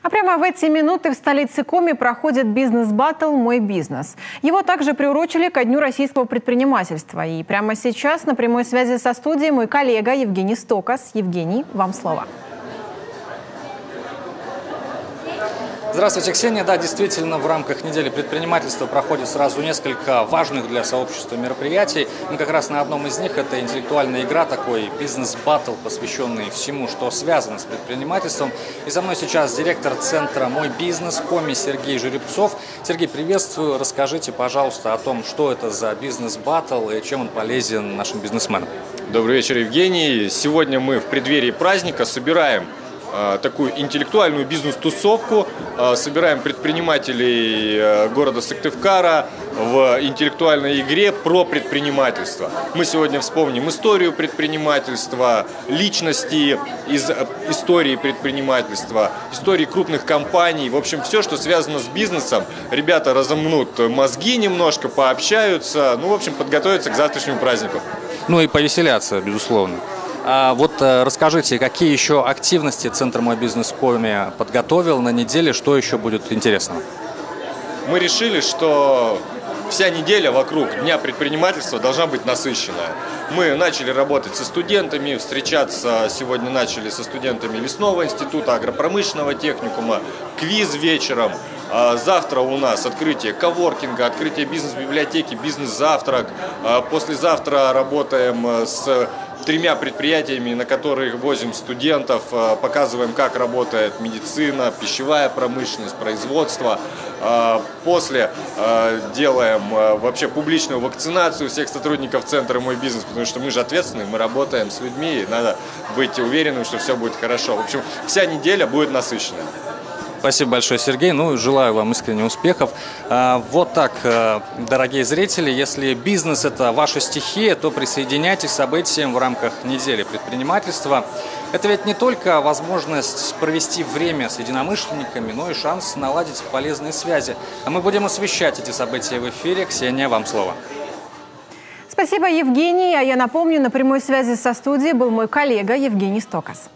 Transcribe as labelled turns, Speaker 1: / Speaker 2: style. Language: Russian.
Speaker 1: А прямо в эти минуты в столице Коми проходит бизнес-баттл «Мой бизнес». Его также приурочили ко Дню российского предпринимательства. И прямо сейчас на прямой связи со студией мой коллега Евгений Стокас. Евгений, вам слово.
Speaker 2: Здравствуйте, Ксения. Да, действительно, в рамках недели предпринимательства проходит сразу несколько важных для сообщества мероприятий. Мы как раз на одном из них, это интеллектуальная игра, такой бизнес-баттл, посвященный всему, что связано с предпринимательством. И со мной сейчас директор центра «Мой бизнес» Коми Сергей Жеребцов. Сергей, приветствую. Расскажите, пожалуйста, о том, что это за бизнес-баттл и чем он полезен нашим бизнесменам.
Speaker 3: Добрый вечер, Евгений. Сегодня мы в преддверии праздника собираем такую интеллектуальную бизнес-тусовку, собираем предпринимателей города Сыктывкара в интеллектуальной игре про предпринимательство. Мы сегодня вспомним историю предпринимательства, личности из истории предпринимательства, истории крупных компаний. В общем, все, что связано с бизнесом. Ребята разомнут мозги немножко, пообщаются, в общем, подготовятся к завтрашнему празднику.
Speaker 2: Ну и повеселяться, безусловно. Вот расскажите, какие еще активности Центр «Мой бизнес» Коми подготовил на неделе, что еще будет интересного?
Speaker 3: Мы решили, что вся неделя вокруг Дня предпринимательства должна быть насыщенная. Мы начали работать со студентами, встречаться сегодня начали со студентами Лесного института, агропромышленного техникума, квиз вечером. Завтра у нас открытие коворкинга, открытие бизнес-библиотеки, бизнес-завтрак. Послезавтра работаем с 3 предприятиями, на которых возим студентов, показываем, как работает медицина, пищевая промышленность, производство. После делаем вообще публичную вакцинацию всех сотрудников Центра «Мой бизнес», потому что мы же ответственные, мы работаем с людьми, и надо быть уверенным, что все будет хорошо. В общем, вся неделя будет насыщенная.
Speaker 2: Спасибо большое, Сергей. Желаю вам искренне успехов. Вот так, дорогие зрители, если бизнес – это ваша стихия, то присоединяйтесь к событиям в рамках недели предпринимательства. Это ведь не только возможность провести время с единомышленниками, но и шанс наладить полезные связи. А мы будем освещать эти события в эфире. Ксения, вам слово.
Speaker 1: Спасибо, Евгений. А я напомню, на прямой связи со студией был мой коллега Евгений Стокас.